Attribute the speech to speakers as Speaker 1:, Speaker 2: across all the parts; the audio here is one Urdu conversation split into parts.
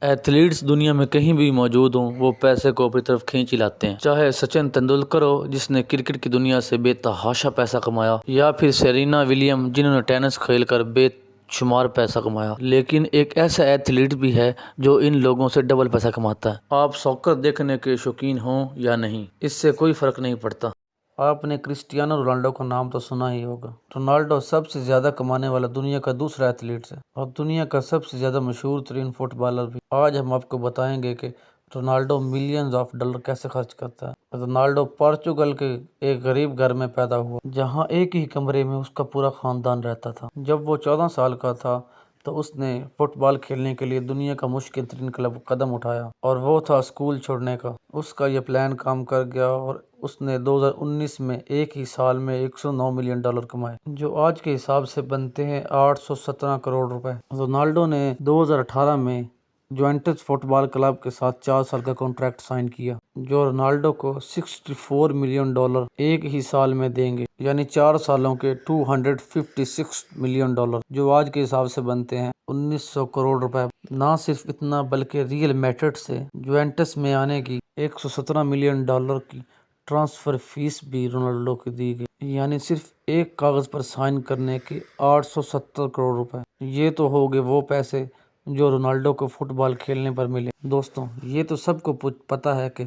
Speaker 1: ایتھلیٹس دنیا میں کہیں بھی موجود ہوں، وہ پیسے کو اپنی طرف کھینچ ہی لاتے ہیں۔ چاہے سچن تندولکر ہو جس نے کرکٹ کی دنیا سے بے تحاشا پیسہ کمایا، یا پھر سیرینا ولیم جنہوں نے ٹینس کھیل کر بے شمار پیسہ کمایا، لیکن ایک ایسا ایتھلیٹ بھی ہے جو ان لوگوں سے ڈبل پیسہ کماتا ہے۔ آپ ساکر دیکھنے کے شوقین ہوں یا نہیں، اس سے کوئی فرق نہیں پڑتا۔ آپ نے کرسٹیانو رونالڈو کا نام تو سنا ہی ہوگا۔ رونالڈو سب سے زیادہ کمانے والا دنیا کا دوسرا ایتھلیٹ ہے اور دنیا کا سب سے زیادہ مشہور ترین فٹ بالر بھی۔ آج ہم آپ کو بتائیں گے کہ رونالڈو ملینز آف ڈالر کیسے خرچ کرتا ہے۔ رونالڈو پورچوگل کے ایک غریب گھر میں پیدا ہوا، جہاں ایک ہی کمرے میں اس کا پورا خاندان رہتا تھا۔ جب وہ 14 سال کا تھا تو اس نے فٹ بال کھیلنے کے لیے دنیا کا مشکل ترین قدم اٹھایا، اور وہ تھا اسکول چھوڑنے کا۔ اس کا یہ پلان کام کر گیا اور اس نے 2019 میں ایک ہی سال میں $109 ملین کمائے، جو آج کے حساب سے بنتے ہیں 817 کروڑ روپے۔ رونالڈو نے 2018 میں جوونٹس فٹ بال کلب کے ساتھ 4 سال کا کانٹریکٹ سائن کیا، جو رونالڈو کو $64 ملین ایک ہی سال میں دیں گے، یعنی 4 سالوں کے $256 ملین، جو آج کے حساب سے بنتے ہیں 1900 کروڑ روپے۔ نہ صرف اتنا بلکہ ریئل میڈرڈ سے جوونٹس میں آنے کی $117 ملین کی ٹرانسفر فیس بھی رونالڈو کو دی گئی، یعنی صرف ایک کاغذ پر سائن کرنے کے 870 کروڑ روپے۔ یہ تو ہو گئے وہ پیسے جو رونالڈو کو فٹ بال کھیلنے پر ملے۔ دوستوں، یہ تو سب کو پتا ہے کہ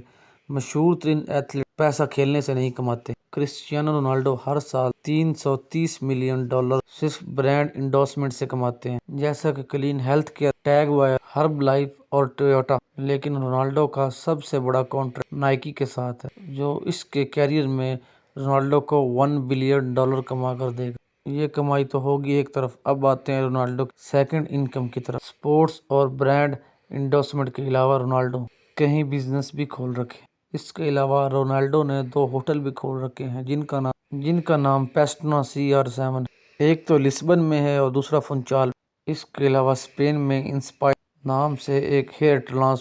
Speaker 1: مشہور ترین ایتھلیٹ پیسہ کھیلنے سے نہیں کماتے۔ کرسٹیانو رونالڈو ہر سال $330 ملین صرف برانڈ انڈورسمنٹ سے کماتے ہیں، جیسا کہ clean health care, tag wire, herb life اور ٹویوٹا۔ لیکن رونالڈو کا سب سے بڑا کانٹریکٹ نائکی کے ساتھ ہے، جو اس کے کیریئر میں رونالڈو کو $1 بلین کما کر دے گا۔ یہ کمائی تو ہوگی ایک طرف، اب آتے ہیں رونالڈو کی سیکنڈ انکم کی طرف۔ سپورٹس اور برانڈ انڈورسمنٹ کے علاوہ رونالڈو کئی بزنس بھی کھول رکھے ہیں۔ اس کے علاوہ رونالڈو نے 2 ہوٹل بھی کھول رکھے ہیں جن کا نام پیسٹنا CR7 ہے۔ ایک تو لسبن میں ہے اور دوسرا فنچال میں۔ اس کے علاوہ اسپین میں انسپائر نام سے ایک ہیئر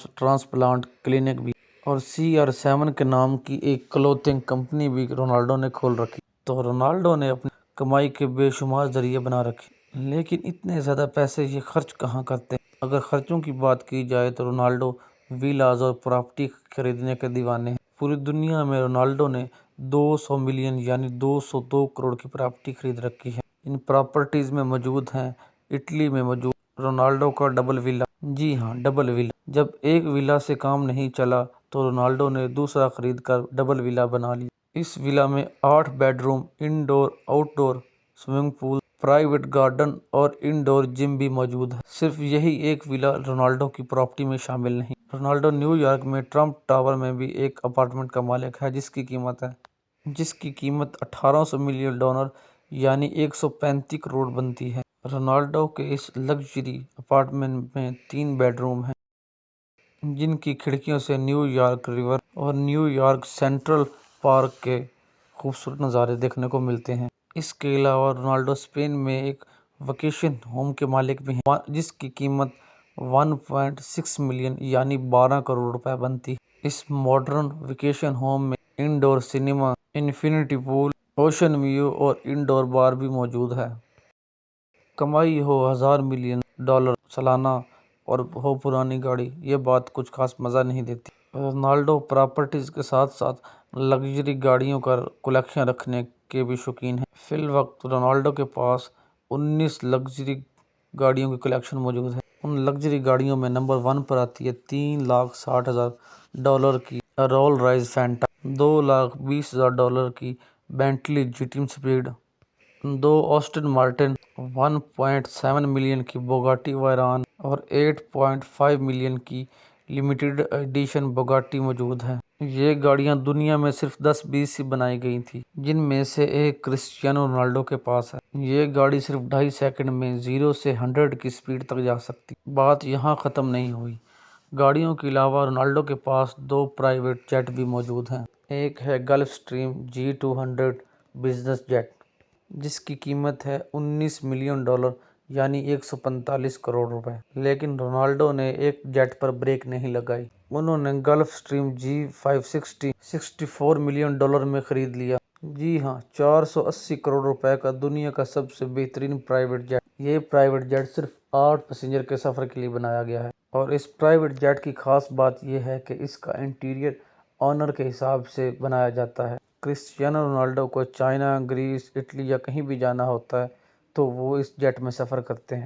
Speaker 1: ٹرانسپلانٹ کلینک بھی، اور CR7 کے نام کی ایک کلوتھنگ کمپنی بھی رونالڈو نے کھول رکھی۔ تو رونالڈو نے اپنی کمائی کے بے شمار ذریعے بنا رکھے، لیکن اتنے زیادہ پیسے یہ خرچ کہاں کرتے ہیں؟ اگر خرچوں کی بات کی جائے تو رونالڈو ویلاز اور پراپرٹی خریدنے کے دیوانے ہیں۔ پوری دنیا میں رونالڈو نے 200 ملین یعنی 202 کروڑ کی پراپرٹی خرید رکھی ہے۔ ان پراپرٹیز میں موجود ہیں اٹلی میں موجود رونالڈو کا ڈبل ویلا۔ جی ہاں، ڈبل ویلا۔ جب ایک ویلا سے کام نہیں چلا تو رونالڈو نے دوسرا خرید کر ڈبل ویلا بنا لیا۔ اس ویلا میں 8 بیڈ روم، انڈور آؤٹ ڈور سوئمنگ پول، پرائیویٹ گارڈن اور انڈور جم بھی موجود ہے۔ صرف یہی ایک ویلا رونالڈو کی پراپرٹی میں شامل نہیں۔ رونالڈو نیو یارک میں ٹرمپ ٹاور میں بھی ایک اپارٹمنٹ کا مالک ہے، جس کی قیمت $1800 ملین یعنی 135 کروڑ بنتی ہے۔ رونالڈو کے اس لگژری اپارٹمنٹ میں 3 بیڈ روم ہیں، جن کی کھڑکیوں سے نیو یارک ریور اور نیو یارک سینٹرل پارک کے خوبصورت نظارے دیکھنے کو ملتے ہیں۔ اس کے علاوہ رونالڈو اسپین میں ایک ویکیشن ہوم کے مالک بھی ہیں، جس کی قیمت $1.6 ملین یعنی 12 کروڑ روپے بنتی ہے۔ اس ماڈرن ویکیشن ہوم میں انڈور سنیما، انفینٹی پول، اوشن ویو اور انڈور بار بھی موجود ہے۔ کمائی ہو $1000 ملین سالانہ اور ہو پرانی گاڑی، یہ بات کچھ خاص مزہ نہیں دیتی۔ رونالڈو پراپرٹیز کے ساتھ ساتھ لگژری گاڑیوں کا کلیکشن رکھنے کے بھی شوقین ہیں۔ فی الوقت رونالڈو کے پاس 19 لگژری گاڑیوں کی کلیکشن موجود ہے۔ ان لگژری گاڑیوں میں نمبر 1 پر آتی ہے $360,000 کی رولز رائس فینٹا، $220,000 کی Bentley GT speed, 2 Aston Martin, 1.7 million کی بوگاٹی ویران اور 8.5 ملین کی لمیٹڈ ایڈیشن بوگاٹی موجود ہے۔ یہ گاڑیاں دنیا میں صرف 10-20 ہی بنائی گئی تھیں، جن میں سے ایک کرسٹیانو رونالڈو کے پاس ہے۔ یہ گاڑی صرف 2.5 سیکنڈ میں 0 سے 100 کی سپیڈ تک جا سکتی۔ بات یہاں ختم نہیں ہوئی، گاڑیوں کے علاوہ رونالڈو کے پاس 2 پرائیویٹ جیٹ بھی موجود ہیں۔ ایک ہے golf stream G200 business jet, جس کی قیمت ہے $19 ملین یعنی 145 کروڑ روپے۔ لیکن رونالڈو نے ایک جیٹ پر بریک نہیں لگائی، انہوں نے گلف اسٹریم G560 $64 ملین میں خرید لیا۔ جی ہاں، 480 کروڑ روپے کا دنیا کا سب سے بہترین پرائیویٹ جیٹ۔ یہ پرائیویٹ جیٹ صرف 8 پیسنجر کے سفر کے لیے بنایا گیا ہے اور اس پرائیویٹ جیٹ کی خاص بات یہ ہے کہ اس کا انٹیریئر آنر کے حساب سے بنایا جاتا ہے۔ کرسٹیانو رونالڈو کو چائنا، گریس، اٹلی یا کہیں بھی جانا ہوتا ہے تو وہ اس جیٹ میں سفر کرتے ہیں۔